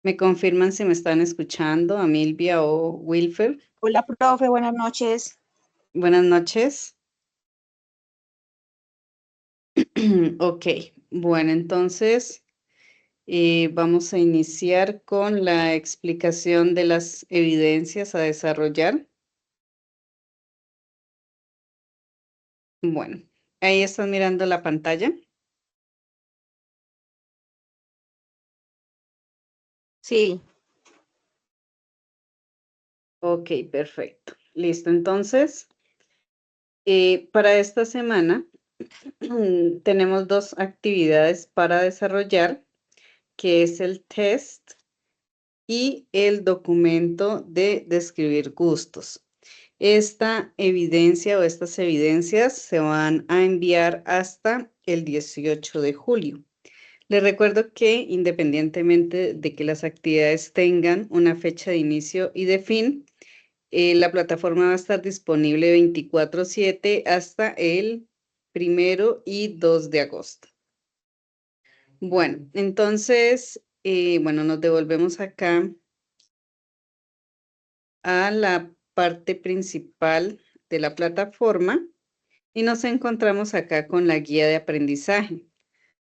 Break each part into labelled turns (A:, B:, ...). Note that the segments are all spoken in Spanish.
A: ¿Me confirman si me están escuchando, Amilvia o Wilfer?
B: Hola, profe, buenas noches.
A: Buenas noches. Ok, bueno, entonces vamos a iniciar con la explicación de las evidencias a desarrollar. Bueno, ahí están mirando la pantalla.
B: Sí,
A: Ok, perfecto. Listo, entonces, para esta semana tenemos dos actividades para desarrollar, que es el test y el documento de describir gustos. Esta evidencia o estas evidencias se van a enviar hasta el 18 de julio. Les recuerdo que independientemente de que las actividades tengan una fecha de inicio y de fin, la plataforma va a estar disponible 24/7 hasta el 1 y 2 de agosto. Bueno, entonces, bueno, nos devolvemos acá a la parte principal de la plataforma y nos encontramos acá con la guía de aprendizaje.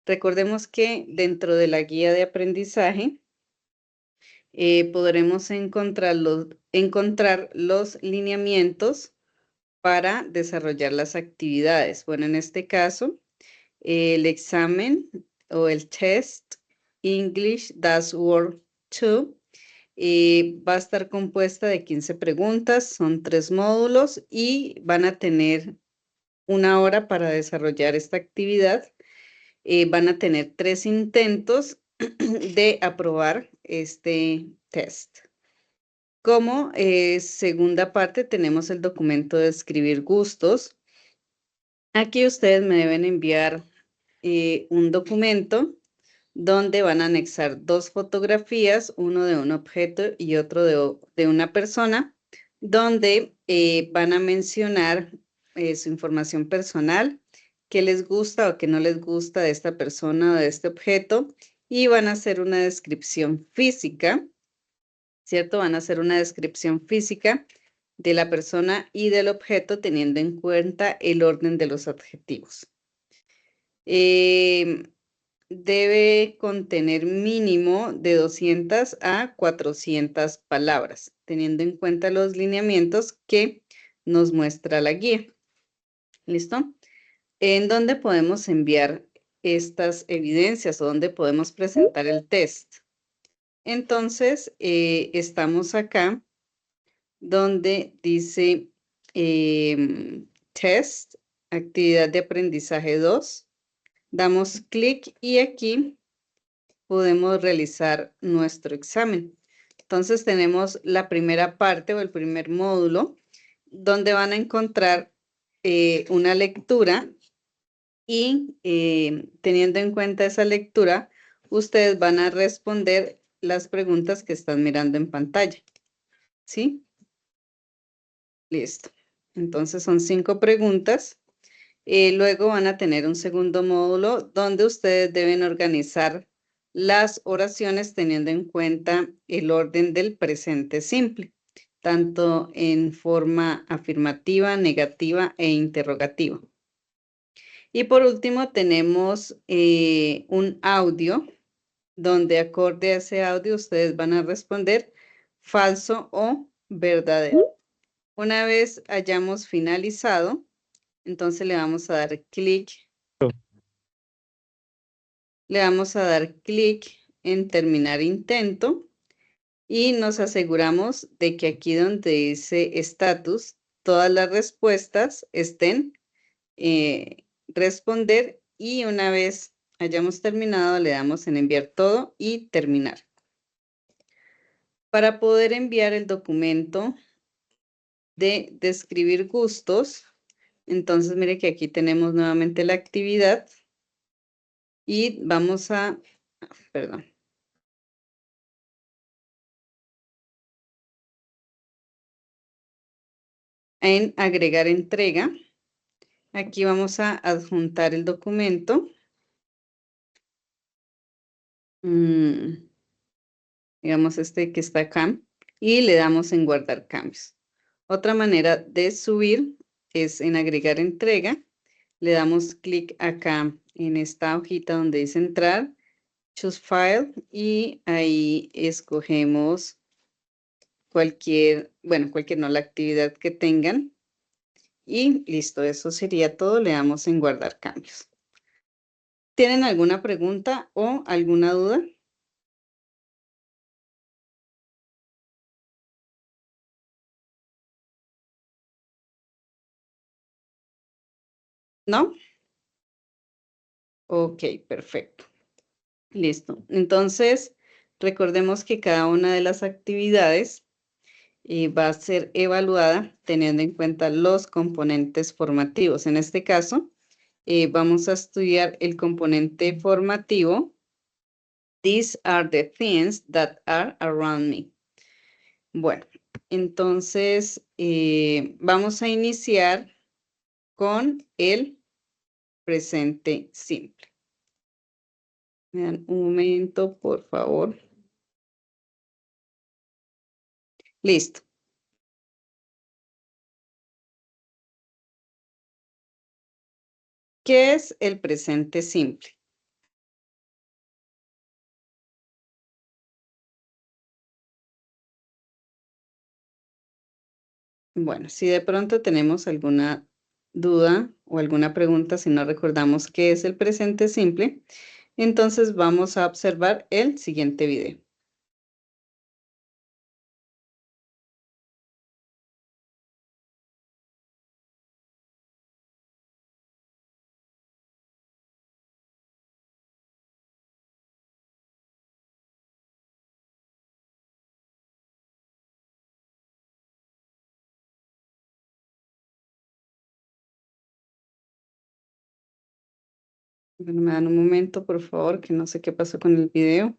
A: Recordemos que dentro de la guía de aprendizaje podremos encontrar los lineamientos para desarrollar las actividades. Bueno, en este caso, el examen o el test English Das Word 2 va a estar compuesta de 15 preguntas, son 3 módulos y van a tener 1 hora para desarrollar esta actividad. Van a tener 3 intentos de aprobar este test. Como segunda parte tenemos el documento de escribir gustos. Aquí ustedes me deben enviar un documento donde van a anexar 2 fotografías, uno de un objeto y otro de una persona, donde van a mencionar su información personal, qué les gusta o qué no les gusta de esta persona o de este objeto, y van a hacer una descripción física, ¿cierto? Van a hacer una descripción física de la persona y del objeto teniendo en cuenta el orden de los adjetivos. Debe contener mínimo de 200 a 400 palabras, teniendo en cuenta los lineamientos que nos muestra la guía. ¿Listo? ¿En dónde podemos enviar estas evidencias o dónde podemos presentar el test? Entonces, estamos acá donde dice test, actividad de aprendizaje 2. Damos clic y aquí podemos realizar nuestro examen. Entonces tenemos la primera parte o el primer módulo donde van a encontrar una lectura y teniendo en cuenta esa lectura, ustedes van a responder las preguntas que están mirando en pantalla. ¿Sí? Listo. Entonces son 5 preguntas. Luego van a tener un segundo módulo donde ustedes deben organizar las oraciones teniendo en cuenta el orden del presente simple, tanto en forma afirmativa, negativa e interrogativa. Y por último tenemos un audio donde acorde a ese audio ustedes van a responder falso o verdadero. Una vez hayamos finalizado, entonces le vamos a dar clic. Le vamos a dar clic en terminar intento y nos aseguramos de que aquí donde dice estatus, todas las respuestas estén responder y una vez hayamos terminado le damos en enviar todo y terminar. Para poder enviar el documento de describir gustos, entonces mire que aquí tenemos nuevamente la actividad y vamos a, perdón. En agregar entrega, aquí vamos a adjuntar el documento. digamos este que está acá, y le damos en guardar cambios. Otra manera de subir es en agregar entrega. Le damos clic acá en esta hojita donde dice entrar, choose file, y ahí escogemos cualquier, bueno, cualquier no, la actividad que tengan. Y listo, eso sería todo. Le damos en guardar cambios. ¿Tienen alguna pregunta o alguna duda? ¿No? Ok, perfecto. Listo. Entonces, recordemos que cada una de las actividades va a ser evaluada teniendo en cuenta los componentes formativos. En este caso, vamos a estudiar el componente formativo. These are the things that are around me. Bueno, entonces vamos a iniciar con el presente simple. Me dan un momento, por favor. Listo. ¿Qué es el presente simple? Bueno, si de pronto tenemos alguna duda o alguna pregunta, si no recordamos qué es el presente simple, entonces vamos a observar el siguiente video. Bueno, me dan un momento, por favor, que no sé qué pasó con el video.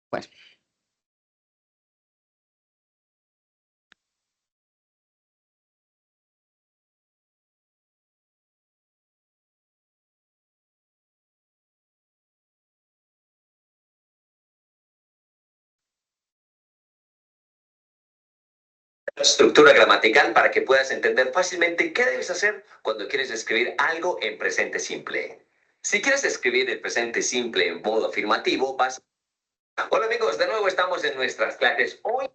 A: Bueno.
C: Estructura gramatical para que puedas entender fácilmente qué debes hacer cuando quieres escribir algo en presente simple. Si quieres escribir el presente simple en modo afirmativo, vas... Hola amigos, de nuevo estamos en nuestras clases. Hoy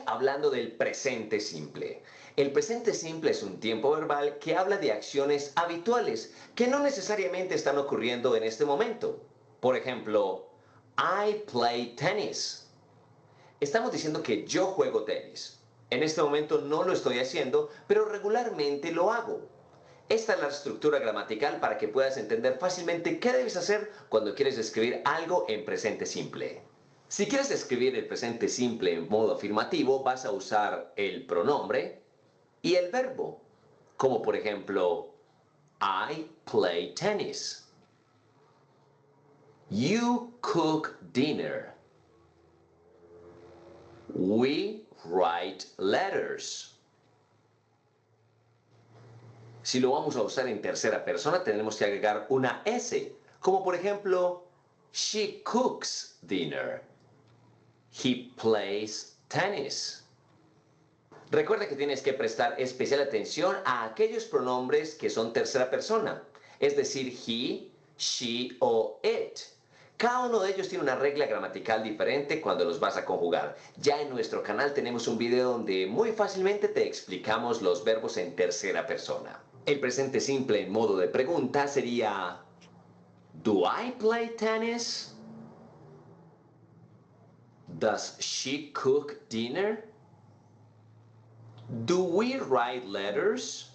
C: hablando del presente simple. El presente simple es un tiempo verbal que habla de acciones habituales que no necesariamente están ocurriendo en este momento. Por ejemplo, I play tennis. Estamos diciendo que yo juego tenis. En este momento no lo estoy haciendo, pero regularmente lo hago. Esta es la estructura gramatical para que puedas entender fácilmente qué debes hacer cuando quieres escribir algo en presente simple. Si quieres escribir el presente simple en modo afirmativo, vas a usar el pronombre y el verbo, como por ejemplo, I play tennis. You cook dinner. We write letters. Si lo vamos a usar en tercera persona, tenemos que agregar una S, como por ejemplo, she cooks dinner. He plays tennis. Recuerda que tienes que prestar especial atención a aquellos pronombres que son tercera persona, es decir, he, she o it. Cada uno de ellos tiene una regla gramatical diferente cuando los vas a conjugar. Ya en nuestro canal tenemos un video donde muy fácilmente te explicamos los verbos en tercera persona. El presente simple en modo de pregunta sería ¿Do I play tennis? Does she cook dinner? Do we write letters?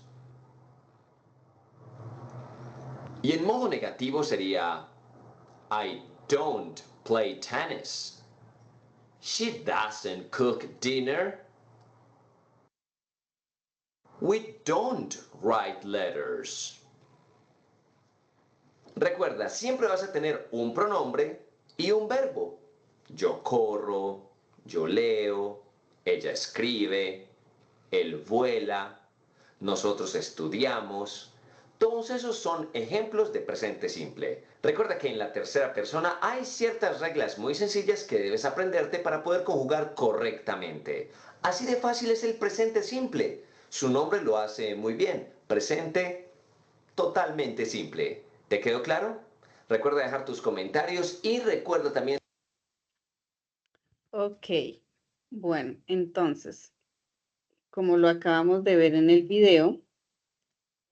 C: Y en modo negativo sería I don't play tennis. She doesn't cook dinner. We don't write letters. Recuerda, siempre vas a tener un pronombre y un verbo. Yo corro, yo leo, ella escribe, él vuela. nosotros estudiamos. Todos esos son ejemplos de presente simple. Recuerda que en la tercera persona hay ciertas reglas muy sencillas que debes aprenderte para poder conjugar correctamente. Así de fácil es el presente simple. Su nombre lo hace muy bien. Presente totalmente simple. ¿Te quedó claro? Recuerda dejar tus comentarios y recuerda también...
A: Ok, bueno, entonces, como lo acabamos de ver en el video,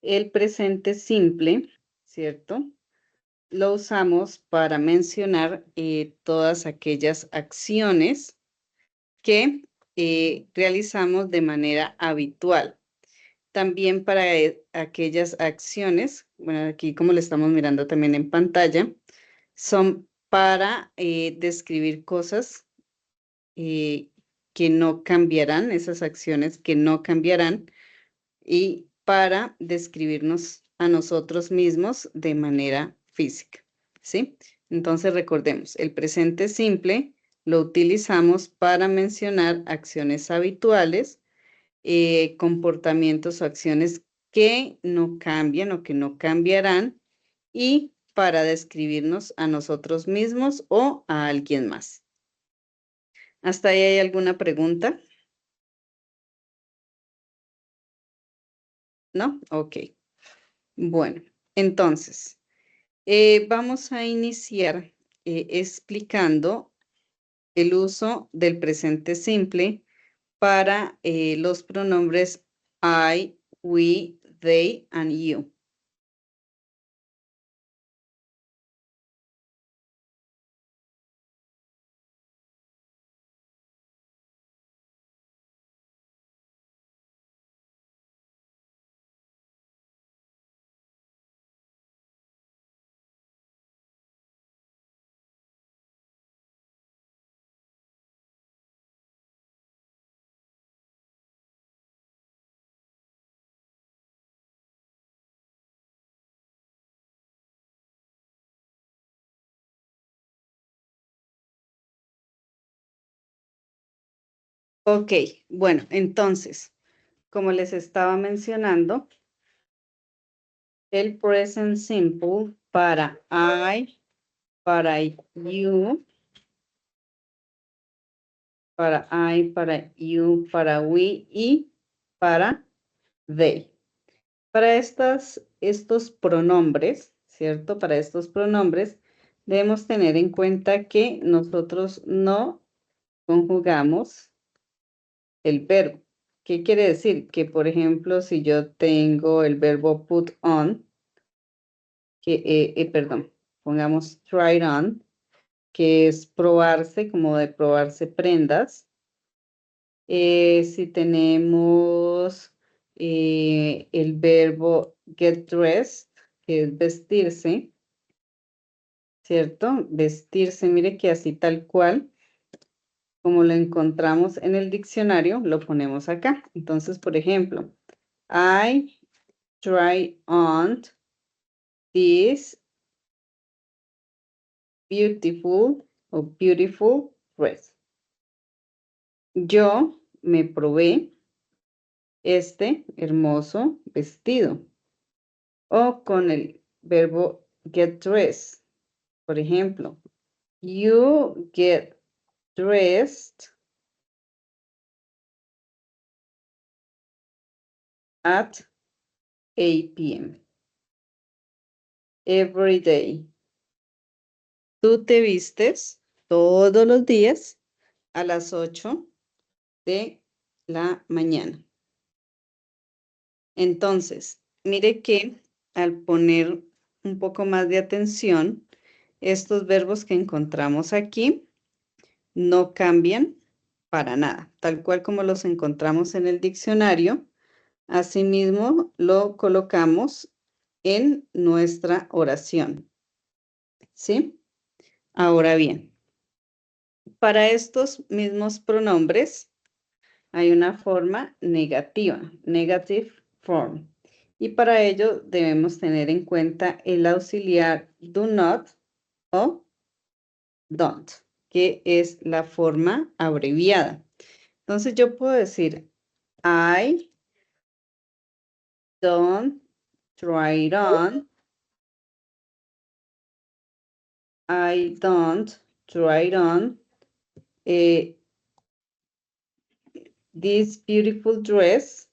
A: el presente simple, ¿cierto? Lo usamos para mencionar todas aquellas acciones que realizamos de manera habitual. También para aquellas acciones, bueno, aquí como lo estamos mirando también en pantalla, son para describir cosas que no cambiarán, esas acciones que no cambiarán, y para describirnos a nosotros mismos de manera física, ¿sí? Entonces recordemos, el presente simple lo utilizamos para mencionar acciones habituales, comportamientos o acciones que no cambian o que no cambiarán, y para describirnos a nosotros mismos o a alguien más. ¿Hasta ahí hay alguna pregunta? ¿No? Ok. Bueno, entonces, vamos a iniciar explicando el uso del presente simple para los pronombres I, we, they, and you. Ok, bueno, entonces, como les estaba mencionando, el present simple para I, para you, para I, para you, para we y para they. Para estos pronombres, ¿cierto? Para estos pronombres debemos tener en cuenta que nosotros no conjugamos el verbo. ¿Qué quiere decir? Que, por ejemplo, si yo tengo el verbo put on, perdón, pongamos try on, que es probarse, como de probarse prendas. Si tenemos el verbo get dressed, que es vestirse, ¿cierto? Vestirse, mire que así tal cual, como lo encontramos en el diccionario, lo ponemos acá. Entonces, por ejemplo, I try on this beautiful dress. Yo me probé este hermoso vestido. O con el verbo get dressed. Por ejemplo, you get dressed at 8 p.m. every day. Tú te vistes todos los días a las 8 de la mañana. Entonces, mire que al poner un poco más de atención, estos verbos que encontramos aquí no cambian para nada, tal cual como los encontramos en el diccionario. Asimismo, lo colocamos en nuestra oración, ¿sí? Ahora bien, para estos mismos pronombres hay una forma negativa, negative form. Y para ello debemos tener en cuenta el auxiliar do not o don't, que es la forma abreviada. Entonces yo puedo decir I don't try it on. I don't try it on this beautiful dress.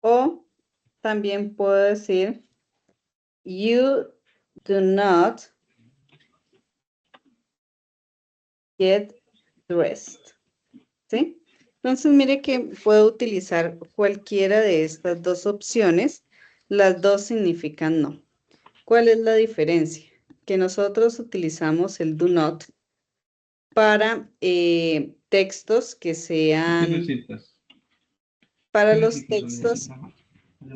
A: O también puedo decir, you do not get dressed. ¿Sí? Entonces, mire que puedo utilizar cualquiera de estas dos opciones. Las dos significan no. ¿Cuál es la diferencia? Que nosotros utilizamos el do not para textos que sean, para los textos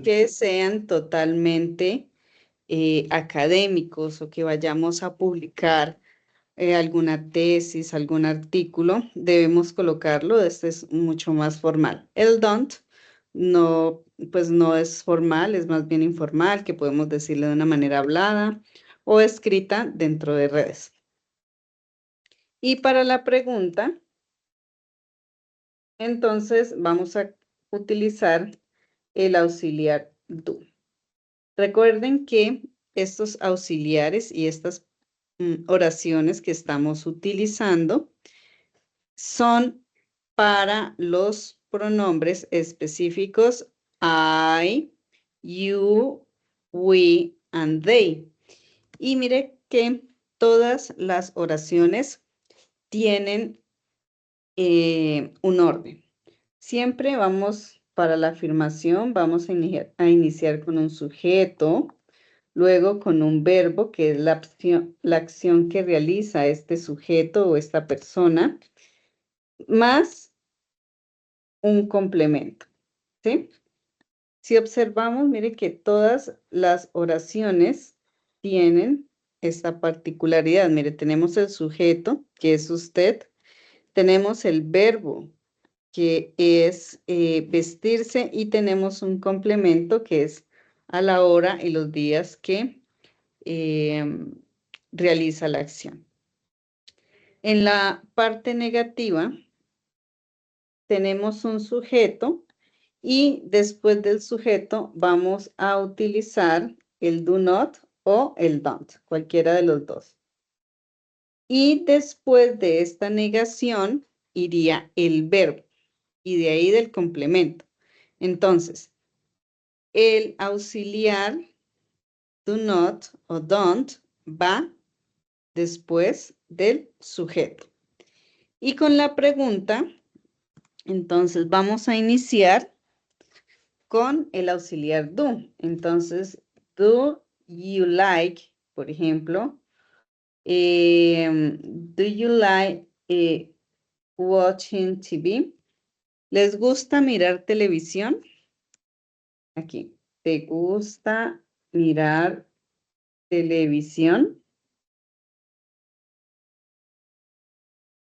A: que sean totalmente académicos o que vayamos a publicar alguna tesis, algún artículo, debemos colocarlo. Este es mucho más formal. El don't no, pues no es formal, es más bien informal, que podemos decirlo de una manera hablada o escrita dentro de redes. Y para la pregunta, entonces vamos a utilizar el auxiliar do. Recuerden que estos auxiliares y estas oraciones que estamos utilizando son para los pronombres específicos I, you, we, and they. Y mire que todas las oraciones tienen un orden. Siempre vamos, para la afirmación, vamos a iniciar con un sujeto, luego con un verbo, que es la acción que realiza este sujeto o esta persona, más un complemento, ¿sí? Si observamos, mire que todas las oraciones tienen esta particularidad. Mire, tenemos el sujeto, que es usted, tenemos el verbo, que es vestirse, y tenemos un complemento, que es a la hora y los días que realiza la acción. En la parte negativa, tenemos un sujeto y después del sujeto vamos a utilizar el do not o el don't, cualquiera de los dos. Y después de esta negación iría el verbo y de ahí del complemento. Entonces, el auxiliar do not o don't va después del sujeto. Y con la pregunta, entonces vamos a iniciar con el auxiliar do. Entonces, do you like, por ejemplo, do you like watching TV? ¿Les gusta mirar televisión? Aquí, ¿te gusta mirar televisión?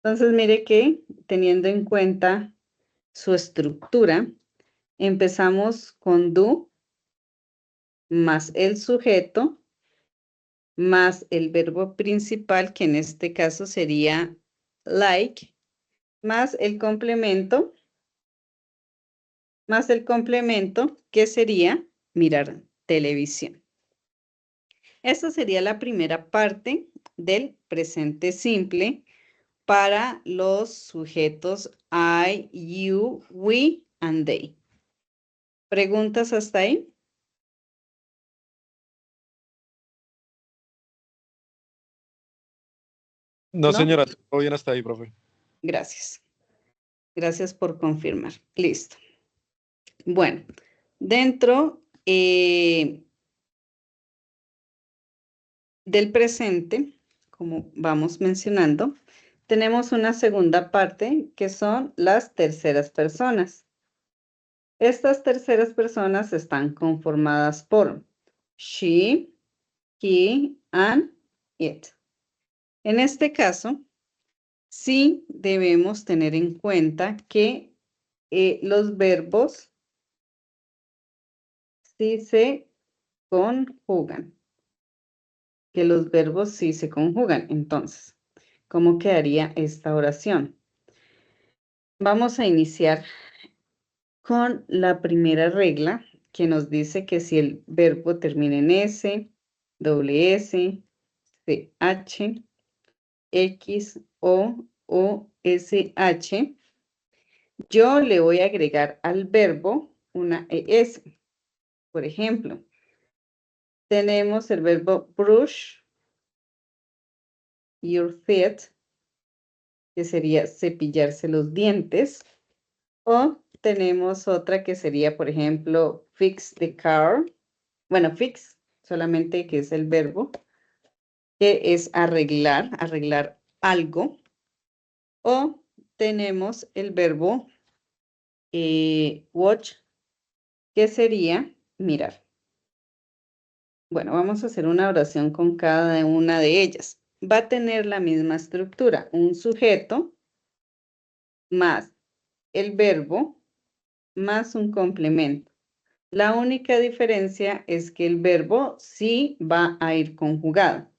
A: Entonces, mire que teniendo en cuenta su estructura, empezamos con do más el sujeto más el verbo principal, que en este caso sería like, más el complemento, que sería mirar televisión. Esta sería la primera parte del presente simple para los sujetos I, you, we, and they. ¿Preguntas hasta ahí?
D: No,
A: ¿No?
D: señora, todo bien hasta ahí, profe.
A: Gracias. Gracias por confirmar. Listo. Bueno, dentro del presente, como vamos mencionando, tenemos una segunda parte que son las terceras personas. Estas terceras personas están conformadas por she, he, and it. En este caso, sí debemos tener en cuenta que los verbos sí se conjugan. Entonces, ¿Cómo quedaría esta oración? Vamos a iniciar con la primera regla que nos dice que si el verbo termina en S, doble S, CH, X, O, SH, yo le voy a agregar al verbo una ES. Por ejemplo, tenemos el verbo brush your teeth, que sería cepillarse los dientes. O tenemos otra que sería, por ejemplo, fix the car. Bueno, fix, solamente que es el verbo, que es arreglar, arreglar algo. O tenemos el verbo watch, que sería mirar. Bueno, vamos a hacer una oración con cada una de ellas. Va a tener la misma estructura, un sujeto más el verbo más un complemento. La única diferencia es que el verbo sí va a ir conjugado.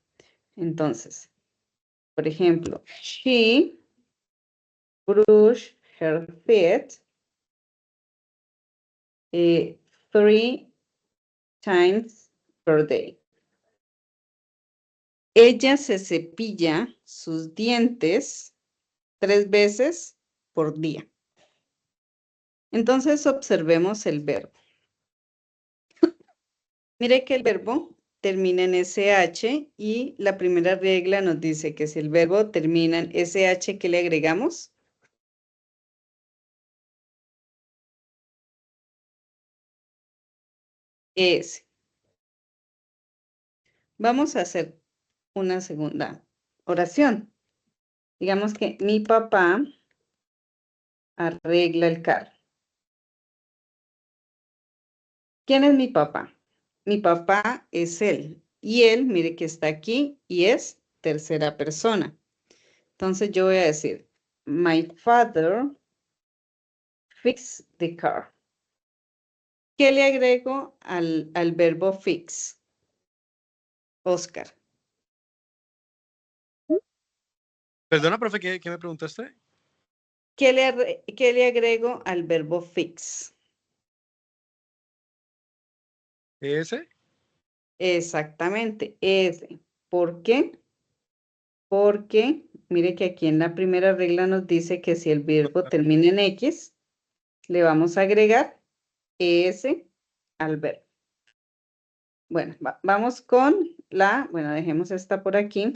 A: Entonces, por ejemplo, she brushed her teeth 3 times per day. Ella se cepilla sus dientes 3 veces por día. Entonces, observemos el verbo. Mire que el verbo termina en SH y la primera regla nos dice que si el verbo termina en SH, ¿qué le agregamos? S. Vamos a hacer una segunda oración. Digamos que mi papá arregla el carro. ¿Quién es mi papá? Mi papá es él. Y él, mire que está aquí y es tercera persona. Entonces yo voy a decir, my father fixed the car. ¿Qué le agrego al verbo fix? Oscar.
D: Perdona, profe, ¿qué me preguntaste?
A: ¿Qué le agrego al verbo fix?
D: ¿Ese?
A: Exactamente, ese. ¿Por qué? Porque, mire que aquí en la primera regla nos dice que si el verbo termina en X, le vamos a agregar ese al verbo. Bueno, vamos con bueno, dejemos esta por aquí.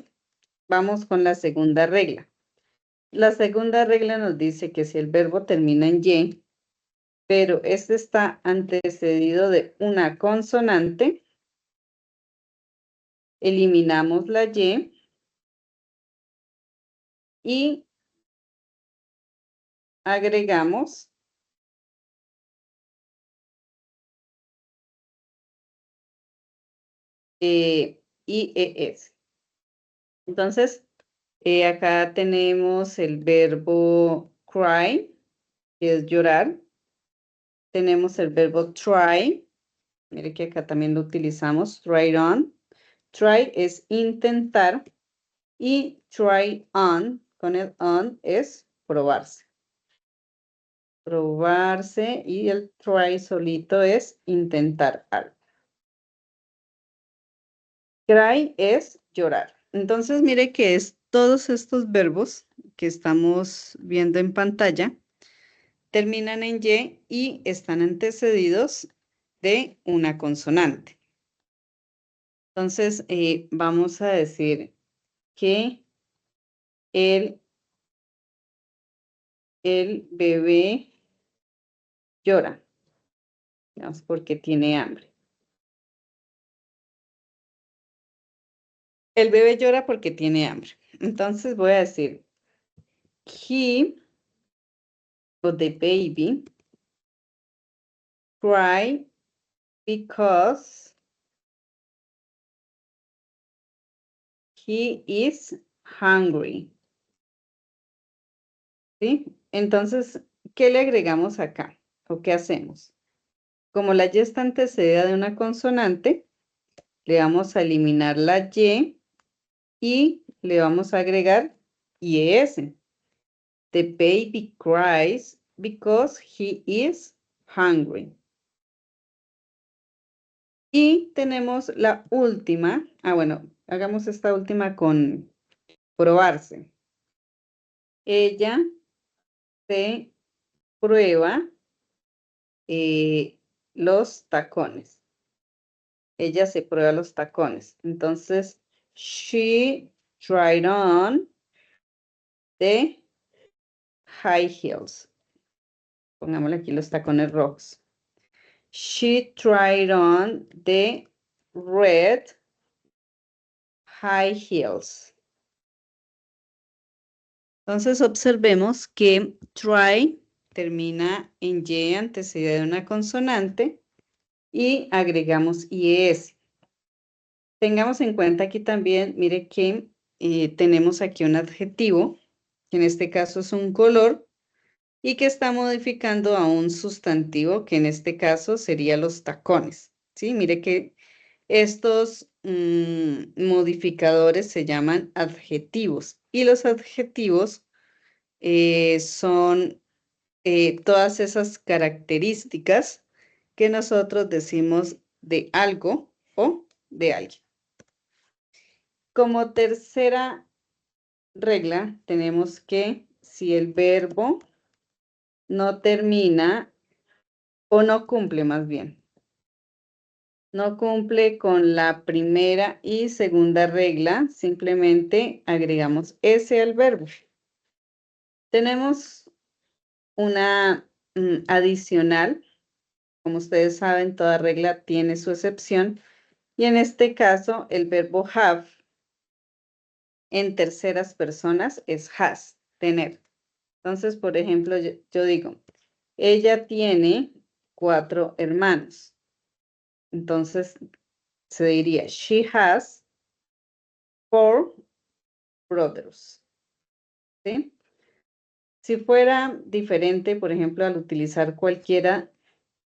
A: Vamos con la segunda regla. La segunda regla nos dice que si el verbo termina en Y, pero este está antecedido de una consonante, eliminamos la y agregamos IES. Entonces, acá tenemos el verbo cry, que es llorar. Tenemos el verbo try. Mire que acá también lo utilizamos, try on. Try es intentar y try on, con el on, es probarse. Probarse y el try solito es intentar algo. Cry es llorar. Entonces, mire que es todos estos verbos que estamos viendo en pantalla terminan en Y y están antecedidos de una consonante. Entonces, vamos a decir que el bebé llora, digamos, porque tiene hambre. El bebé llora porque tiene hambre. Entonces voy a decir, he, o the baby, cry because he is hungry. ¿Sí? Entonces, ¿qué le agregamos acá? ¿O qué hacemos? Como la Y está antecedida de una consonante, le vamos a eliminar la Y y le vamos a agregar IES. The baby cries because he is hungry. Y tenemos la última. Bueno, hagamos esta última con probarse. Ella se prueba los tacones. Ella se prueba los tacones. Entonces, she tried on the high heels. Pongámosle aquí los tacones rojos. She tried on the red high heels. Entonces observemos que try termina en Y antecedida de una consonante y agregamos IES. Tengamos en cuenta aquí también, mire que tenemos aquí un adjetivo, que en este caso es un color, y que está modificando a un sustantivo, que en este caso sería los tacones. ¿Sí? Mire que estos modificadores se llaman adjetivos, y los adjetivos son todas esas características que nosotros decimos de algo o de alguien. Como tercera regla, tenemos que si el verbo no termina o no cumple más bien, no cumple con la primera y segunda regla, simplemente agregamos S al verbo. Tenemos una adicional. Como ustedes saben, toda regla tiene su excepción. Y en este caso, el verbo have en terceras personas es has, tener. Entonces, por ejemplo, yo digo, ella tiene 4 hermanos. Entonces, se diría, she has 4 brothers. ¿Sí? Si fuera diferente, por ejemplo, al utilizar cualquiera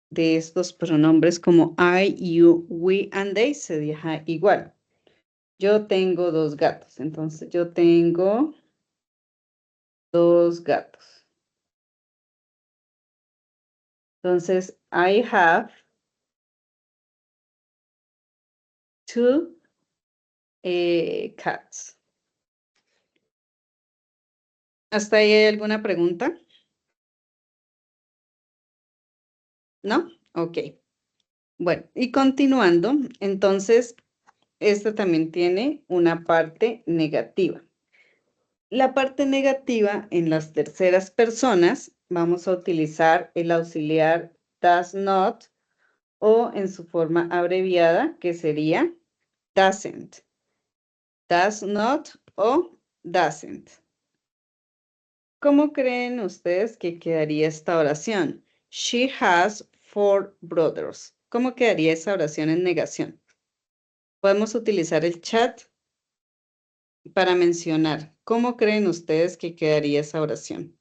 A: de estos pronombres como I, you, we, and they, se deja igual. Yo tengo 2 gatos, entonces yo tengo 2 gatos. Entonces, I have 2 cats. ¿Hasta ahí hay alguna pregunta? ¿No? Ok. Bueno, y continuando, entonces, esta también tiene una parte negativa. La parte negativa en las terceras personas, vamos a utilizar el auxiliar does not o en su forma abreviada, que sería doesn't. Does not o doesn't. ¿Cómo creen ustedes que quedaría esta oración? She has 4 brothers. ¿Cómo quedaría esa oración en negación? Podemos utilizar el chat para mencionar. ¿Cómo creen ustedes que quedaría esa oración?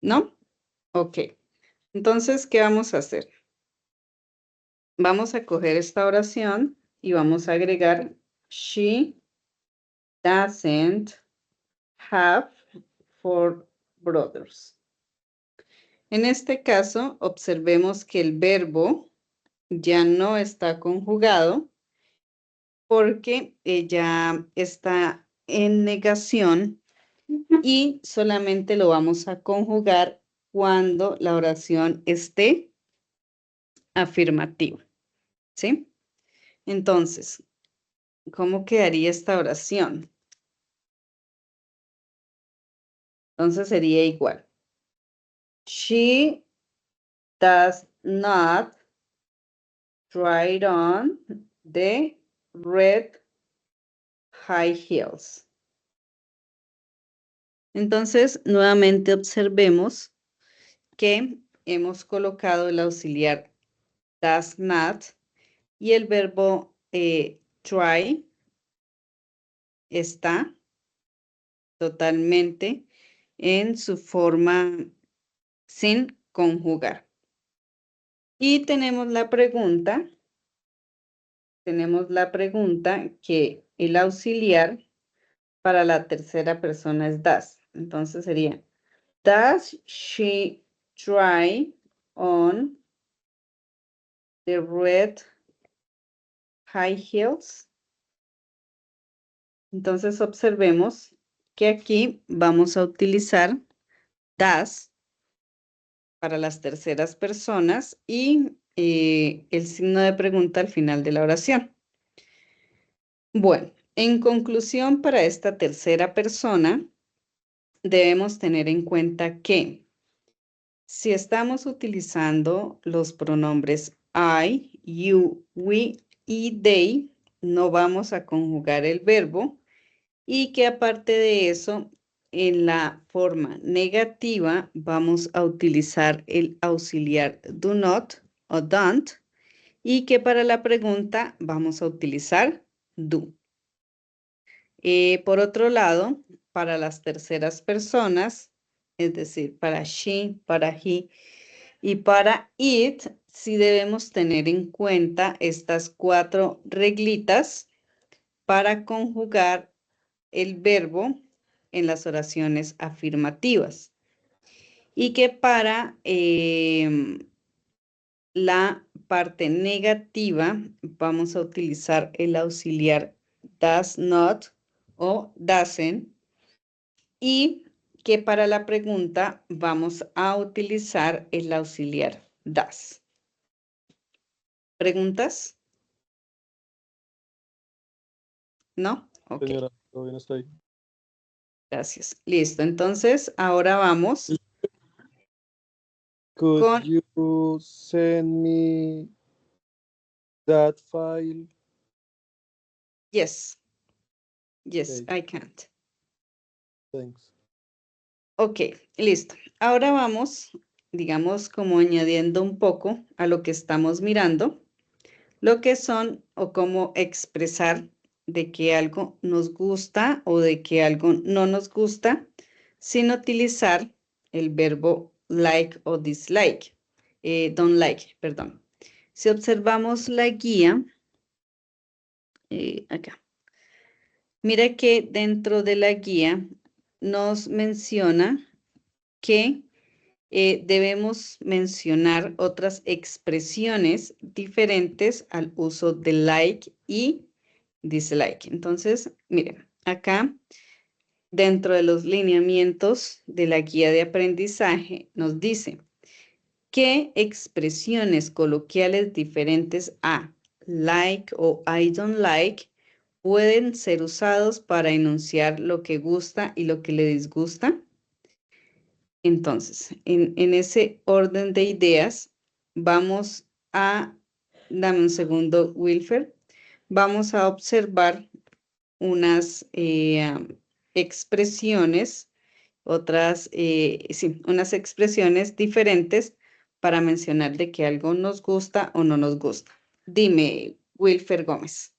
A: ¿No? Ok. Entonces, ¿qué vamos a hacer? Vamos a coger esta oración y vamos a agregar she doesn't have 4 brothers. En este caso, observemos que el verbo ya no está conjugado porque ya está en negación y solamente lo vamos a conjugar cuando la oración esté afirmativa. ¿Sí? Entonces, ¿cómo quedaría esta oración? Entonces sería igual. She does not try on the red high heels. Entonces, nuevamente observemos que hemos colocado el auxiliar does not y el verbo try está totalmente en su forma sin conjugar. Y tenemos la pregunta que el auxiliar para la tercera persona es does. Entonces sería, does she try on the red high heels? Entonces observemos que aquí vamos a utilizar does para las terceras personas y el signo de pregunta al final de la oración. Bueno, en conclusión, para esta tercera persona, debemos tener en cuenta que si estamos utilizando los pronombres I, you, we y they, no vamos a conjugar el verbo y que aparte de eso, en la forma negativa vamos a utilizar el auxiliar do not o don't y que para la pregunta vamos a utilizar do. Por otro lado, para las terceras personas, es decir, para she, para he y para it, sí debemos tener en cuenta estas 4 reglitas para conjugar el verbo en las oraciones afirmativas. Y que para la parte negativa vamos a utilizar el auxiliar does not o doesn't. Y que para la pregunta vamos a utilizar el auxiliar does. ¿Preguntas? ¿No? Ok.
D: Señora, todo bien, está ahí.
A: Gracias. Listo. Entonces, ahora vamos
D: Could
A: con...
D: you send me that file?
A: Yes. Yes,
D: Okay,
A: I can't.
D: thanks.
A: Ok, listo. Ahora vamos, digamos, como añadiendo un poco a lo que estamos mirando, lo que son o cómo expresar de que algo nos gusta o de que algo no nos gusta sin utilizar el verbo like o dislike, don't like, perdón. Si observamos la guía, acá, mira que dentro de la guía nos menciona que debemos mencionar otras expresiones diferentes al uso de like y dislike. Entonces, miren, acá dentro de los lineamientos de la guía de aprendizaje nos dice qué expresiones coloquiales diferentes a like o I don't like pueden ser usados para enunciar lo que gusta y lo que le disgusta. Entonces, en ese orden de ideas, vamos a, dame un segundo, Wilfer, vamos a observar unas expresiones, unas expresiones diferentes para mencionar de que algo nos gusta o no nos gusta. Dime, Wilfer Gómez.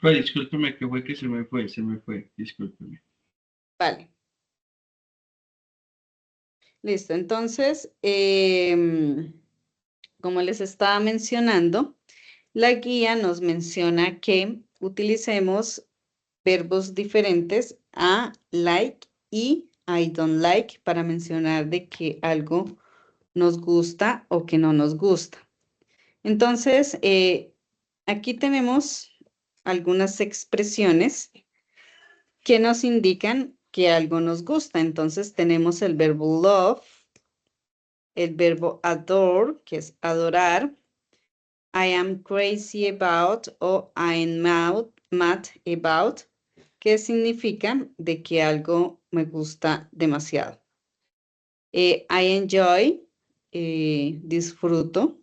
E: Discúlpeme que fue que se me fue, discúlpeme.
A: Vale. Listo, entonces, como les estaba mencionando, la guía nos menciona que utilicemos verbos diferentes a like y I don't like para mencionar de que algo nos gusta o que no nos gusta. Entonces, aquí tenemos algunas expresiones que nos indican que algo nos gusta. Entonces, tenemos el verbo love, el verbo adore, que es adorar, I am crazy about o I'm mad about, que significa de que algo me gusta demasiado. I enjoy, disfruto.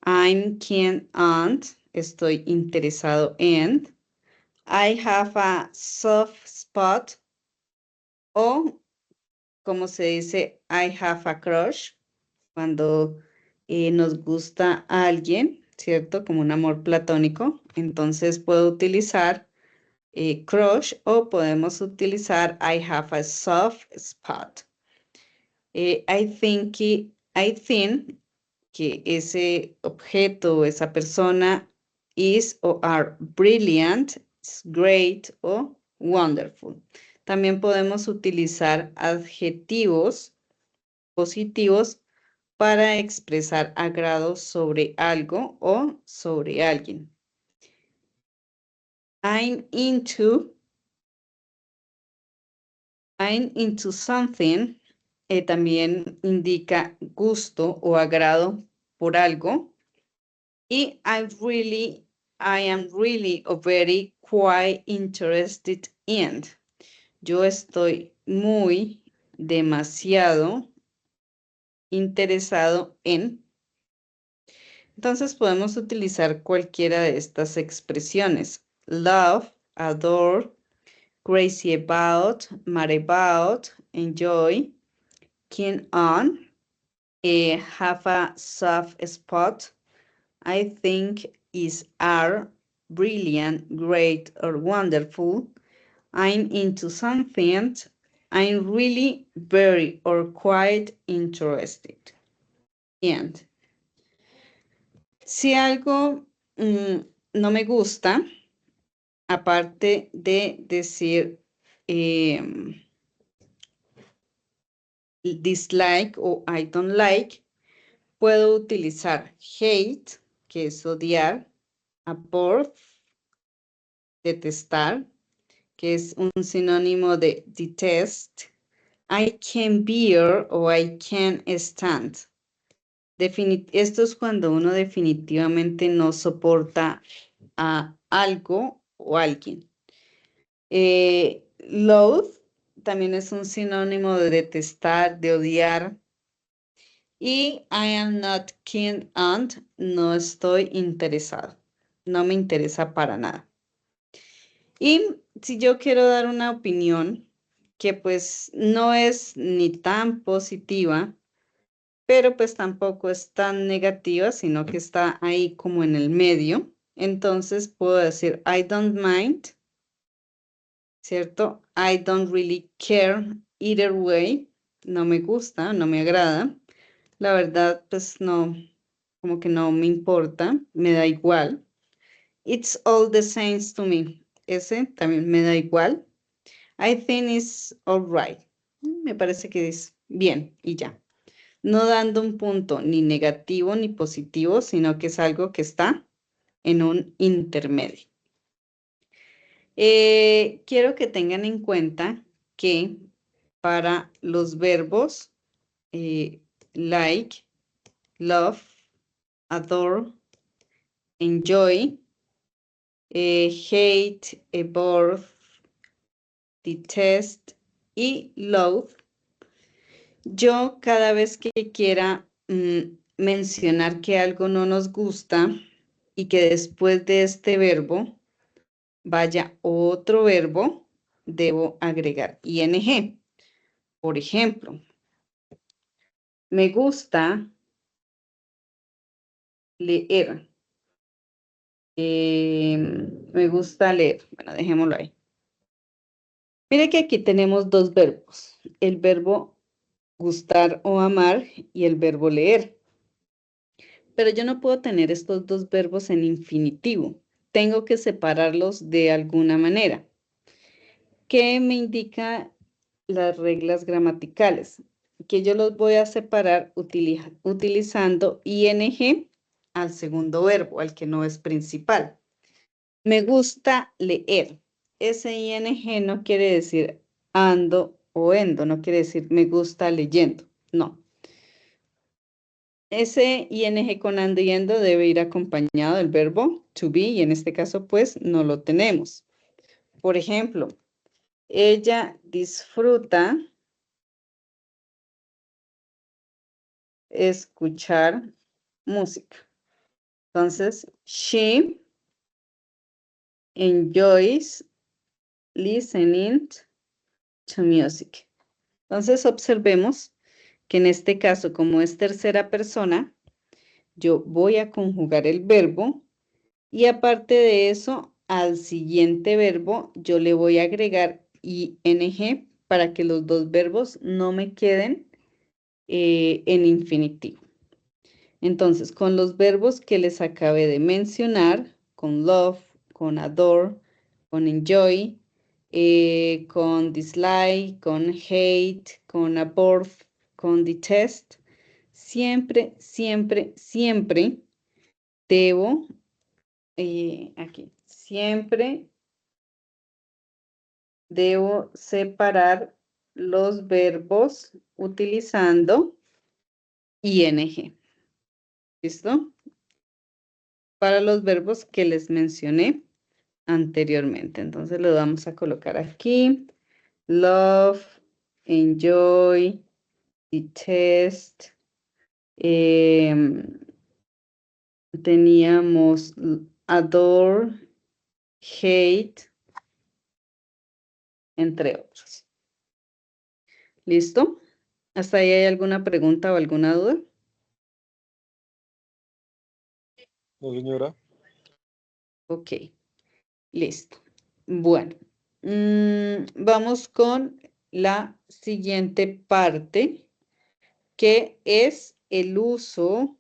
A: I'm keen on, estoy interesado en. I have a soft spot o, como se dice, I have a crush, cuando nos gusta a alguien, ¿cierto? Como un amor platónico. Entonces puedo utilizar crush o podemos utilizar I have a soft spot. I think que ese objeto o esa persona is o are brilliant, is great o wonderful. También podemos utilizar adjetivos positivos para expresar agrado sobre algo o sobre alguien. I'm into something. También indica gusto o agrado por algo. Y I am really or very quite interested in. Yo estoy muy, demasiado interesado en. Entonces podemos utilizar cualquiera de estas expresiones. Love, adore, crazy about, mad about, enjoy, keen on, have a soft spot, I think is are brilliant, great, or wonderful. I'm into something. I'm really very or quite interested. And si algo no me gusta, aparte de decir dislike o I don't like, puedo utilizar hate, que es odiar, abhor, detestar, que es un sinónimo de detest, I can bear o I can stand. Esto es cuando uno definitivamente no soporta a algo o alguien. Loathe también es un sinónimo de detestar, de odiar. Y I am not keen on, no estoy interesado. No me interesa para nada. Y si yo quiero dar una opinión que pues no es ni tan positiva, pero pues tampoco es tan negativa, sino que está ahí como en el medio, entonces puedo decir I don't mind, ¿cierto? I don't really care either way, no me gusta, no me agrada. La verdad, pues no, como que no me importa, me da igual. It's all the same to me. Ese también me da igual. I think it's all right. Me parece que es bien y ya. No dando un punto ni negativo ni positivo, sino que es algo que está en un intermedio. Quiero que tengan en cuenta que para los verbos like, love, adore, enjoy, hate, abhor, detest y loathe, yo cada vez que quiera mencionar que algo no nos gusta y que después de este verbo vaya otro verbo, debo agregar ing. Por ejemplo, me gusta leer. Me gusta leer. Bueno, dejémoslo ahí. Mire que aquí tenemos dos verbos. El verbo gustar o amar y el verbo leer. Pero yo no puedo tener estos dos verbos en infinitivo. Tengo que separarlos de alguna manera. ¿Qué me indica las reglas gramaticales? Que yo los voy a separar utilizando ing al segundo verbo, al que no es principal. Me gusta leer. Ese ing no quiere decir ando o endo, no quiere decir me gusta leyendo, no. Ese ing con ando y endo debe ir acompañado del verbo to be y en este caso pues no lo tenemos. Por ejemplo, ella disfruta escuchar música. Entonces, she enjoys listening to music. Entonces, observemos que en este caso, como es tercera persona, yo voy a conjugar el verbo y aparte de eso, al siguiente verbo yo le voy a agregar ing para que los dos verbos no me queden en infinitivo. Entonces, con los verbos que les acabé de mencionar, con love, con adore, con enjoy, con dislike, con hate, con abhor, con detest, siempre, siempre, siempre debo, aquí, siempre debo separar los verbos utilizando ing. ¿Listo? Para los verbos que les mencioné anteriormente. Entonces lo vamos a colocar aquí. Love, enjoy, detest. Teníamos adore, hate, entre otros. ¿Listo? ¿Hasta ahí hay alguna pregunta o alguna duda?
D: No, señora.
A: Ok, listo. Bueno, vamos con la siguiente parte, que es el uso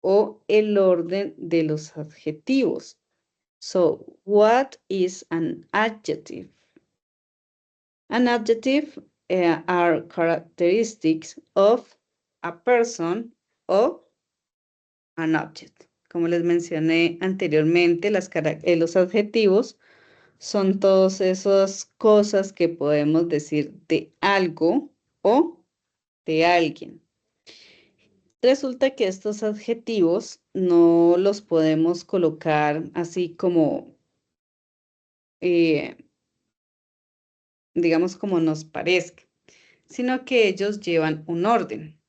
A: o el orden de los adjetivos. So, what is an adjective? An adjective are characteristics of a person or an object. Como les mencioné anteriormente, los adjetivos son todas esas cosas que podemos decir de algo o de alguien. Resulta que estos adjetivos no los podemos colocar así como, digamos, como nos parezca, sino que ellos llevan un orden.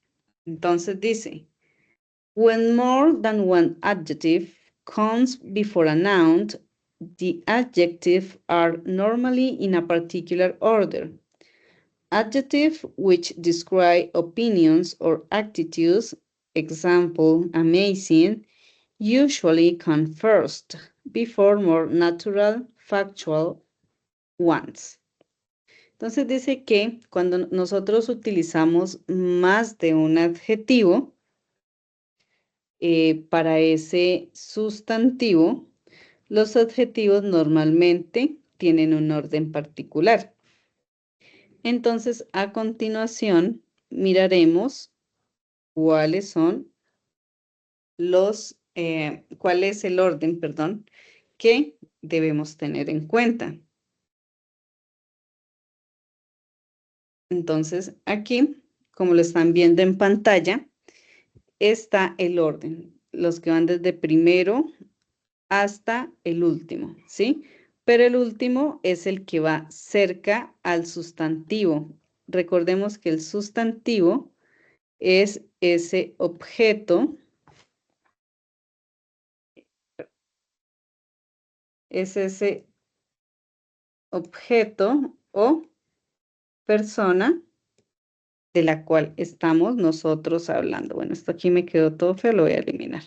A: Entonces dice, when more than one adjective comes before a noun, the adjectives are normally in a particular order. Adjectives which describe opinions or attitudes, example, amazing, usually come first, before more natural, factual ones. Entonces dice que cuando nosotros utilizamos más de un adjetivo para ese sustantivo, los adjetivos normalmente tienen un orden particular. Entonces, a continuación, miraremos cuáles son cuál es el orden, perdón, que debemos tener en cuenta. Entonces, aquí, como lo están viendo en pantalla, está el orden, los que van desde primero hasta el último, ¿sí? Pero el último es el que va cerca al sustantivo. Recordemos que el sustantivo es ese objeto, o persona de la cual estamos nosotros hablando. Bueno, esto aquí me quedó todo feo, lo voy a eliminar.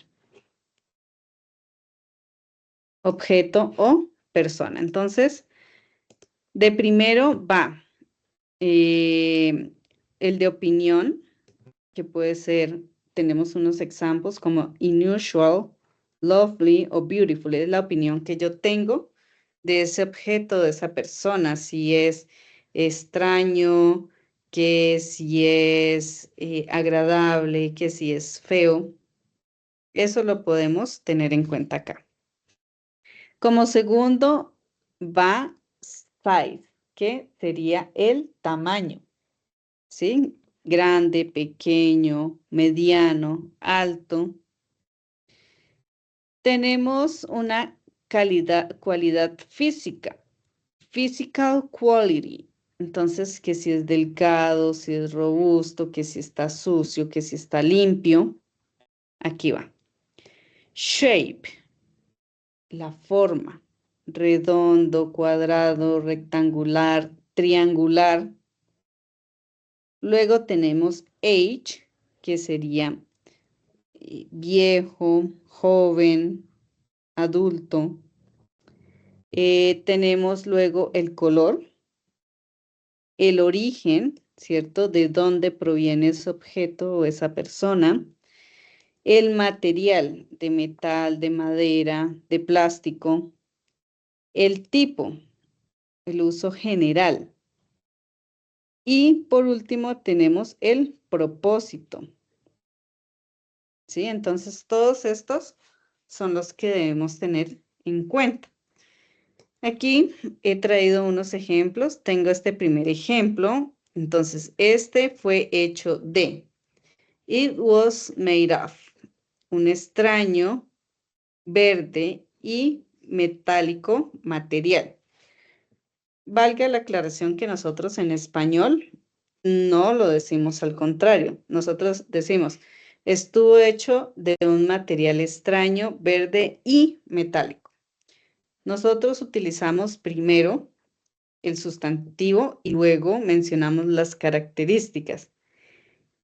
A: Objeto o persona. Entonces, de primero va el de opinión, que puede ser, tenemos unos ejemplos como unusual, lovely o beautiful. Es la opinión que yo tengo de ese objeto, de esa persona, si es extraño, que si es agradable, que si es feo. Eso lo podemos tener en cuenta acá. Como segundo va size, que sería el tamaño, ¿sí? Grande, pequeño, mediano, alto. Tenemos una cualidad física, physical quality. Entonces, que si es delgado, si es robusto, que si está sucio, que si está limpio. Aquí va. Shape, la forma. Redondo, cuadrado, rectangular, triangular. Luego tenemos age, que sería viejo, joven, adulto. Tenemos luego el color, el origen, ¿cierto? De dónde proviene ese objeto o esa persona. El material de metal, de madera, de plástico. El tipo, el uso general. Y por último tenemos el propósito. ¿Sí? Entonces todos estos son los que debemos tener en cuenta. Aquí he traído unos ejemplos. Tengo este primer ejemplo. Entonces, este fue hecho de. It was made of. Un extraño, verde y metálico material. Valga la aclaración que nosotros en español no lo decimos al contrario. Nosotros decimos, estuvo hecho de un material extraño, verde y metálico. Nosotros utilizamos primero el sustantivo y luego mencionamos las características.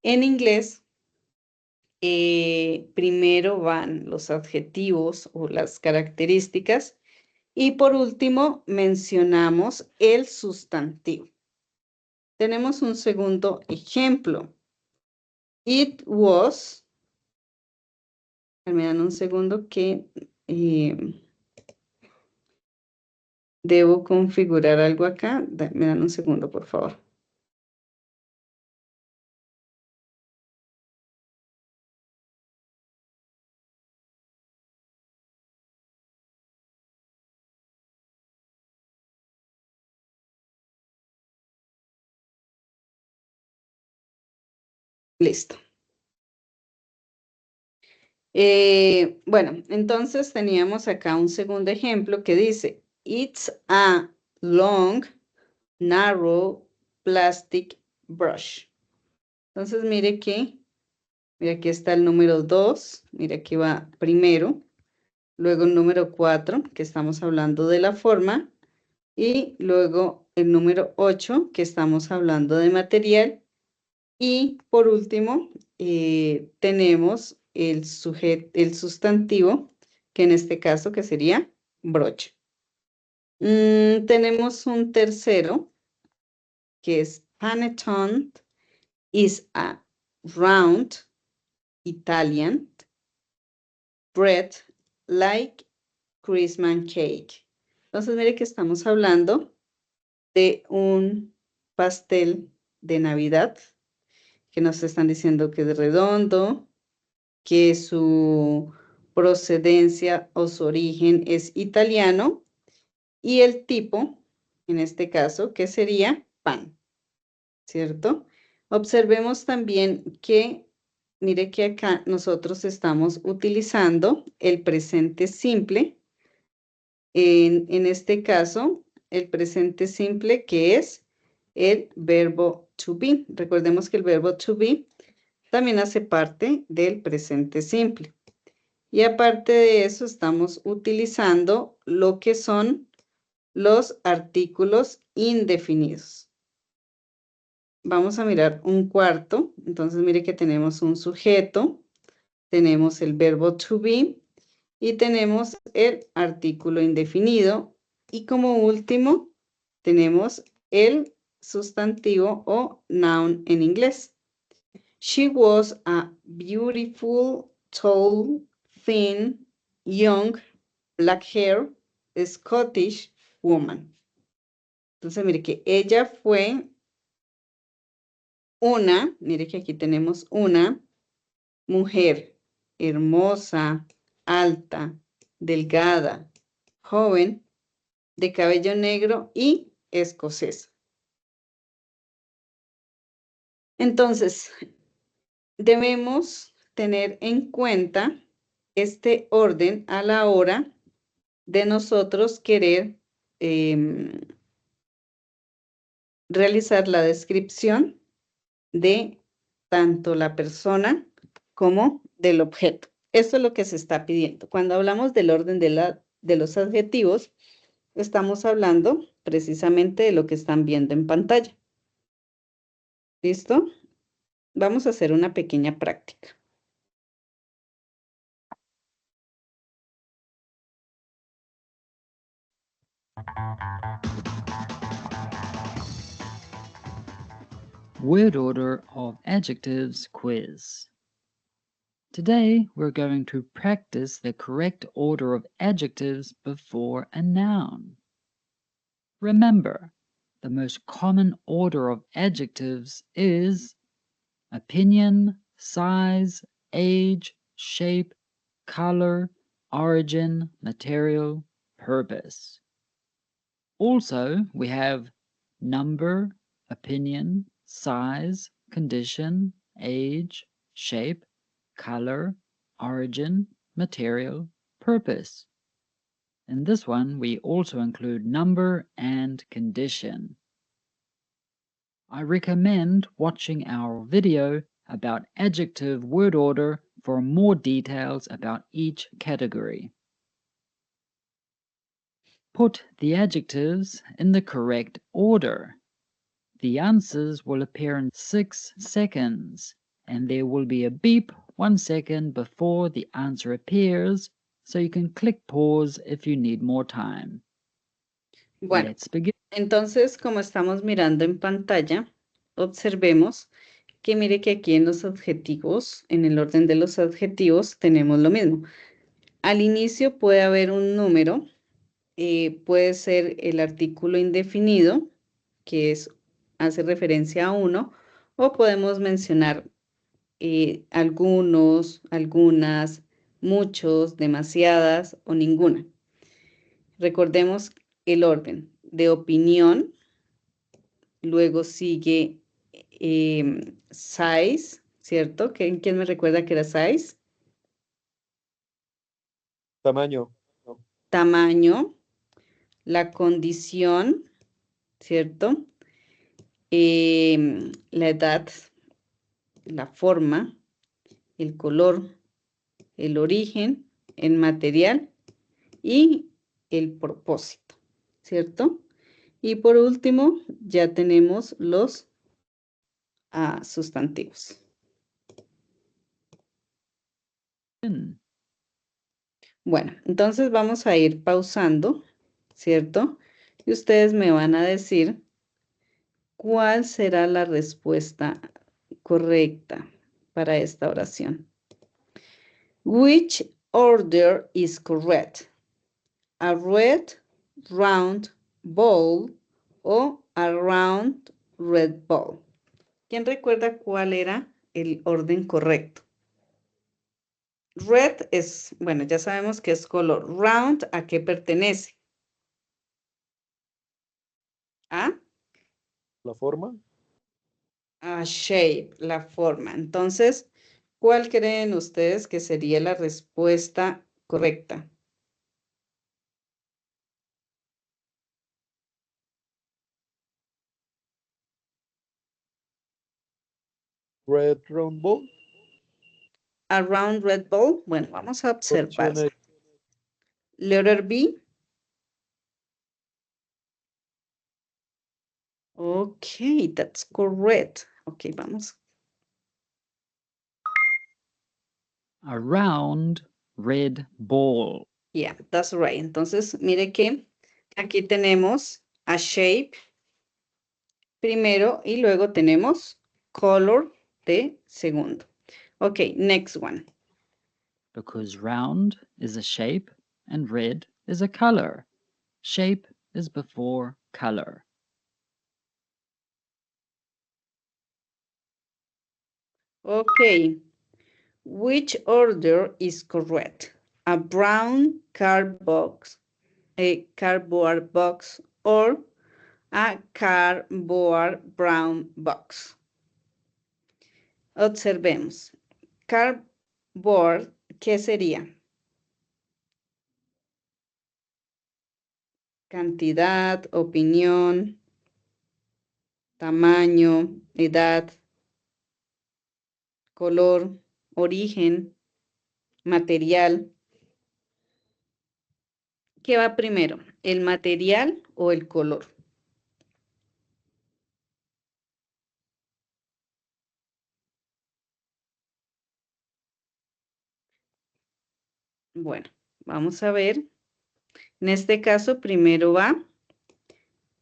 A: En inglés, primero van los adjetivos o las características y por último mencionamos el sustantivo. Tenemos un segundo ejemplo. It was, me dan un segundo que debo configurar algo acá. Me dan un segundo, por favor. Listo. Bueno, entonces teníamos acá un segundo ejemplo que dice, it's a long, narrow plastic brush. Entonces, mire aquí está el número 2, mire aquí va primero, luego el número 4, que estamos hablando de la forma, y luego el número 8, que estamos hablando de material, y por último, tenemos el sustantivo, que en este caso que sería broche. Tenemos un tercero, que es panettone, is a round Italian bread like Christmas cake. Entonces, mire que estamos hablando de un pastel de Navidad, que nos están diciendo que es redondo, que su procedencia o su origen es italiano, y el tipo, en este caso, que sería pan, ¿cierto? Observemos también que, mire que acá nosotros estamos utilizando el presente simple. En este caso, el presente simple que es el verbo to be. Recordemos que el verbo to be también hace parte del presente simple. Y aparte de eso, estamos utilizando lo que son los artículos indefinidos. Vamos a mirar un cuarto. Entonces, mire que tenemos un sujeto, tenemos el verbo to be y tenemos el artículo indefinido. Y como último, tenemos el sustantivo o noun en inglés. She was a beautiful, tall, thin, young, black hair, Scottish woman. Entonces, mire que ella fue mire que aquí tenemos una mujer hermosa, alta, delgada, joven, de cabello negro y escocesa. Entonces, debemos tener en cuenta este orden a la hora de nosotros querer realizar la descripción de tanto la persona como del objeto. Esto es lo que se está pidiendo. Cuando hablamos del orden de los adjetivos, estamos hablando precisamente de lo que están viendo en pantalla. ¿Listo? Vamos a hacer una pequeña práctica.
F: Word order of adjectives quiz. Today we're going to practice the correct order of adjectives before a noun. Remember, the most common order of adjectives is opinion, size, age, shape, color, origin, material, purpose. Also, we have number, opinion, size, condition, age, shape, color, origin, material, purpose. In this one, we also include number and condition. I recommend watching our video about adjective word order for more details about each category. Put the adjectives in the correct order. The answers will appear in 6 seconds, and there will be a beep 1 second before the answer appears, so you can click pause if you need more time.
A: Bueno,
F: Let's begin.
A: entonces, como estamos mirando en pantalla, observemos que mire que aquí en los adjetivos, en el orden de los adjetivos, tenemos lo mismo. Al inicio puede haber un número, puede ser el artículo indefinido, que hace referencia a uno, o podemos mencionar algunos, algunas, muchos, demasiadas o ninguna. Recordemos el orden de opinión, luego sigue size, ¿cierto? ¿Quién me recuerda que era size?
D: Tamaño. No.
A: Tamaño, la condición, ¿cierto? La edad, la forma, el color, el origen, el material y el propósito, ¿cierto? Y por último, ya tenemos los sustantivos. Bueno, entonces vamos a ir pausando, ¿cierto? Y ustedes me van a decir cuál será la respuesta correcta para esta oración. Which order is correct? A red, round ball o a round red ball. ¿Quién recuerda cuál era el orden correcto? Red es, bueno, ya sabemos que es color. Round, ¿a qué pertenece? ¿A?
D: La forma.
A: A shape, la forma. Entonces, ¿cuál creen ustedes que sería la respuesta correcta?
D: Red round ball.
A: A round red ball. Bueno, vamos a observar.
D: Opción A.
A: Letter B. Okay, that's correct. Okay, vamos.
F: A round red ball.
A: Yeah, that's right. Entonces, mire que aquí tenemos a shape primero y luego tenemos color de segundo. Okay, next one.
F: Because round is a shape and red is a color. Shape is before color.
A: Okay, which order is correct? A brown cardboard box, a cardboard box, or a cardboard brown box? Observemos. Cardboard, ¿qué sería? Cantidad, opinión, tamaño, edad, color, origen, material. ¿Qué va primero? ¿El material o el color? Bueno, vamos a ver. En este caso, primero va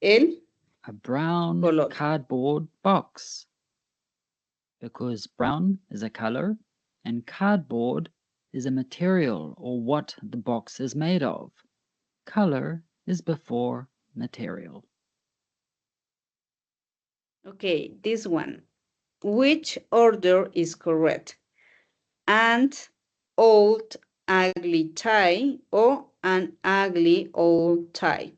A: el
F: A brown
A: color.
F: cardboard box. Because brown is a color and cardboard is a material or what the box is made of. Color is before material.
A: Okay, this one. Which order is correct? An old ugly tie o an ugly old tie.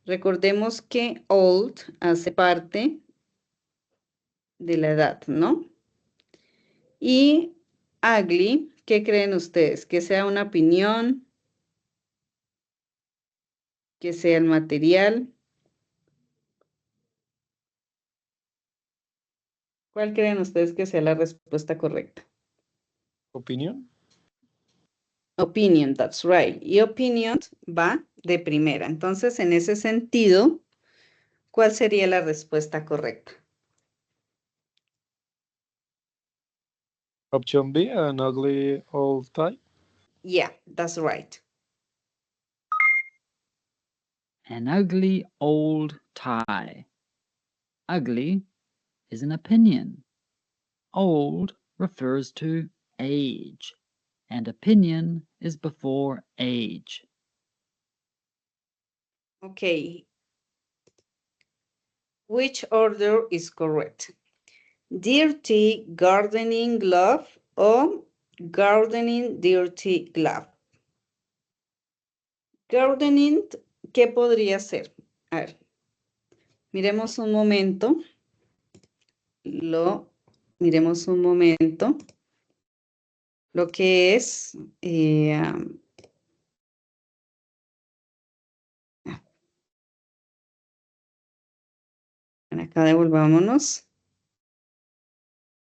A: Recordemos que old hace parte de la edad, ¿no? Y ugly, ¿qué creen ustedes? ¿Que sea una opinión? ¿Que sea el material? ¿Cuál creen ustedes que sea la respuesta correcta?
D: Opinión.
A: Opinion, that's right. Y opinion va de primera. Entonces, en ese sentido, ¿cuál sería la respuesta correcta?
D: Option B, an ugly old tie.
A: Yeah, that's right.
F: An ugly old tie. Ugly is an opinion. Old refers to age, and opinion is before age.
A: Okay. Which order is correct? Dirty gardening glove o gardening dirty glove. Gardening, ¿qué podría ser? A ver, miremos un momento. Miremos un momento. Lo que es... acá devolvámonos.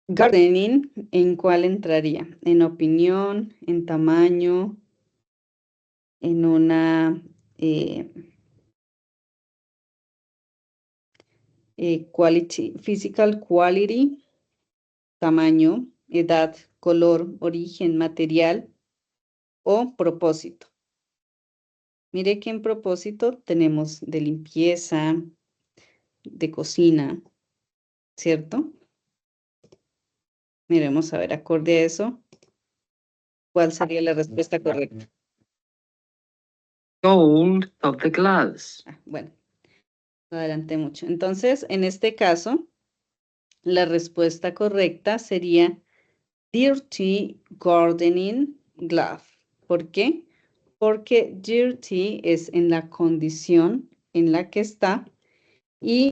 A: Gardening, ¿en cuál entraría? En opinión, en tamaño, en una quality, physical quality, tamaño, edad, color, origen, material o propósito. Mire que en propósito tenemos de limpieza, de cocina, ¿cierto? Miremos a ver, acorde a eso, ¿cuál sería la respuesta correcta?
F: Gold of the gloves.
A: Bueno, no adelanté mucho. Entonces, en este caso, la respuesta correcta sería dirty gardening glove. ¿Por qué? Porque dirty es en la condición en la que está y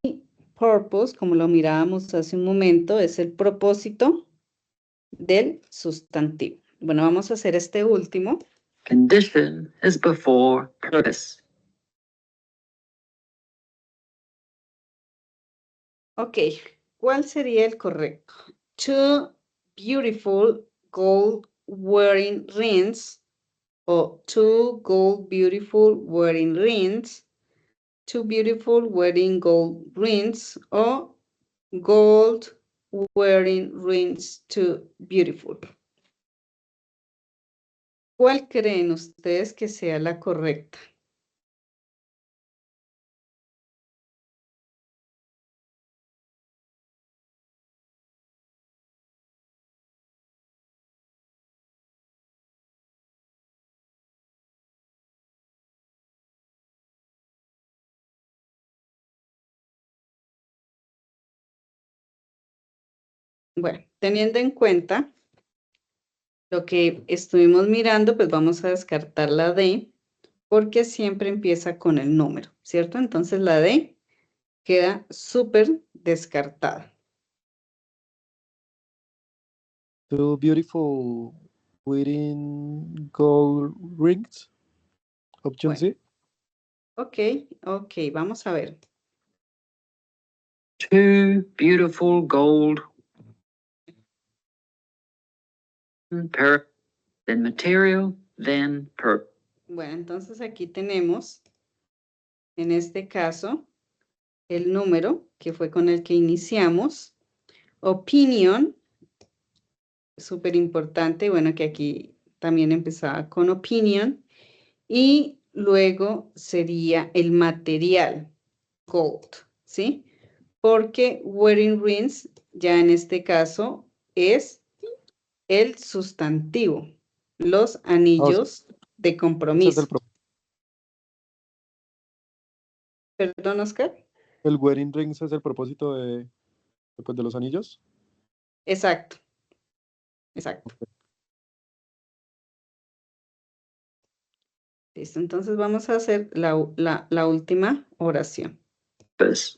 A: purpose, como lo mirábamos hace un momento, es el propósito del sustantivo. Bueno, vamos a hacer este último.
F: Condition is before purpose.
A: Ok, ¿cuál sería el correcto? Two beautiful gold wearing rings o two gold beautiful wearing rings, two beautiful wearing gold rings o gold wearing rings too beautiful. ¿Cuál creen ustedes que sea la correcta? Bueno, teniendo en cuenta lo que estuvimos mirando, pues vamos a descartar la D, porque siempre empieza con el número, ¿cierto? Entonces la D queda súper descartada.
D: Two beautiful wearing gold rings. Option C.
A: Ok, vamos a ver.
F: Two beautiful gold. Then material, then purpose.
A: Bueno, entonces aquí tenemos, en este caso, el número que fue con el que iniciamos. Opinion, súper importante, bueno, que aquí también empezaba con opinion. Y luego sería el material. gold, ¿sí? Porque wedding rings ya en este caso es el sustantivo, los anillos de
D: Ese es
A: compromiso.
D: el, pro-
A: Perdón, Oscar.
D: el wedding rings es el propósito pues, de los anillos.
A: Exacto. Exacto. Listo, entonces vamos a hacer la última oración.
F: Purpose.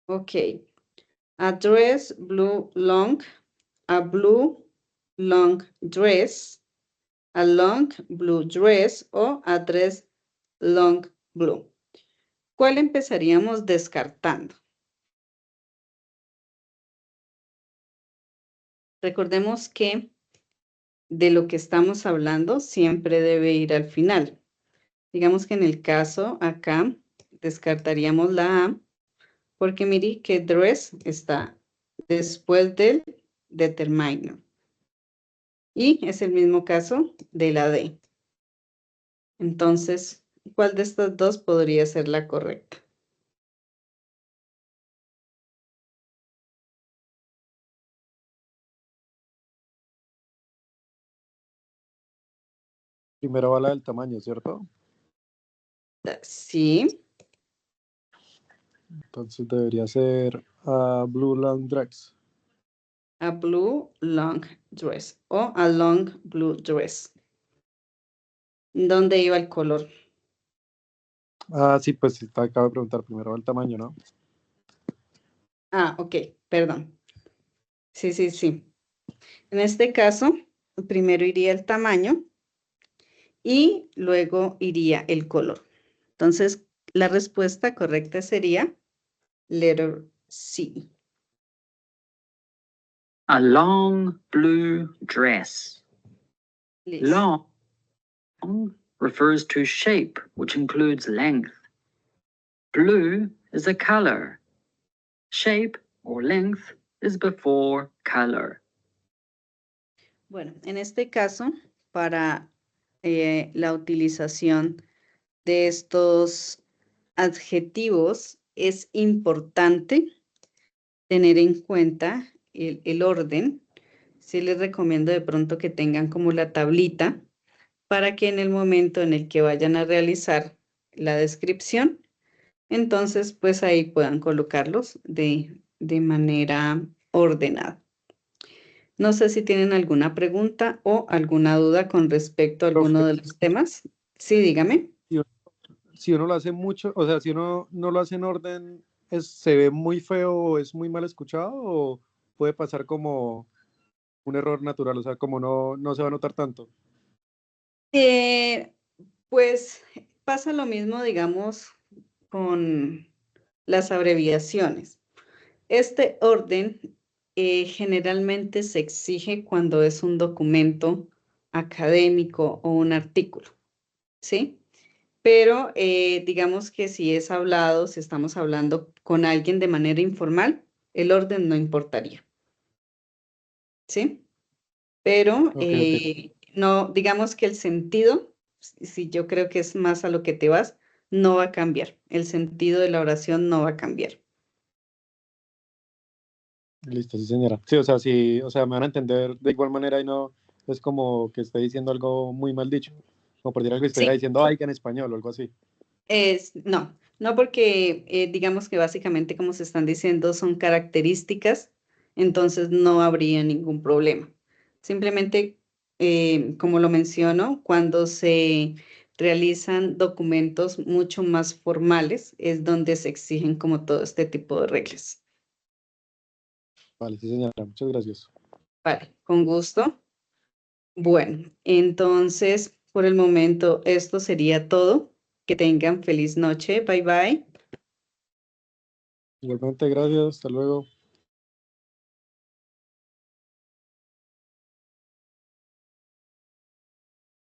A: Ok. A dress blue long, a blue long dress, a long blue dress o a dress long blue. ¿Cuál empezaríamos descartando? Recordemos que de lo que estamos hablando siempre debe ir al final. Digamos que en el caso acá descartaríamos la A porque mire que dress está después del determiner. Y es el mismo caso de la D. Entonces, ¿cuál de estas dos podría ser la correcta?
D: Primero va la del tamaño, ¿cierto?
A: Sí,
D: Entonces debería ser blue long dress.
A: a blue long dress o a long blue dress. ¿Dónde iba el color?
D: Sí, pues acabo de preguntar, primero va el tamaño, ¿no?
A: Ah, ok, perdón. Sí, sí, sí. En este caso, primero iría el tamaño y luego iría el color. Entonces, la respuesta correcta sería letter C.
F: A long blue dress.
A: Listo.
F: Long refers to shape, which includes length. Blue is a color. Shape or length is before color.
A: Bueno, en este caso, para la utilización de estos adjetivos, es importante tener en cuenta el orden. Sí les recomiendo de pronto que tengan como la tablita para que en el momento en el que vayan a realizar la descripción, entonces pues ahí puedan colocarlos de manera ordenada. No sé si tienen alguna pregunta o alguna duda con respecto a alguno de los temas. Sí, dígame.
D: Si uno lo hace mucho, o sea, si uno no lo hace en orden, ¿se ve muy feo o es muy mal escuchado o puede pasar como un error natural, o sea, como no se va a notar tanto?
A: Pues pasa lo mismo, digamos, con las abreviaciones. Este orden generalmente se exige cuando es un documento académico o un artículo, ¿sí? Pero digamos que si es hablado, si estamos hablando con alguien de manera informal, el orden no importaría, ¿sí? Pero
D: Ok, ok.
A: no, digamos que el sentido, si yo creo que es más a lo que te vas, no va a cambiar. El sentido de la oración no va a cambiar.
D: Listo, sí, señora. Sí, o sea, sí, o sea, me van a entender de igual manera y no es como que esté diciendo algo muy mal dicho, como por decir algo que estuviera
A: Sí.
D: diciendo ay, que en español o algo así.
A: No porque digamos que básicamente como se están diciendo son características, entonces no habría ningún problema. Simplemente, como lo menciono, cuando se realizan documentos mucho más formales es donde se exigen como todo este tipo de reglas.
D: Vale, sí, señora, muchas gracias.
A: Vale, con gusto. Bueno, entonces por el momento esto sería todo. Que tengan feliz noche. Bye bye.
D: Igualmente, gracias, hasta luego.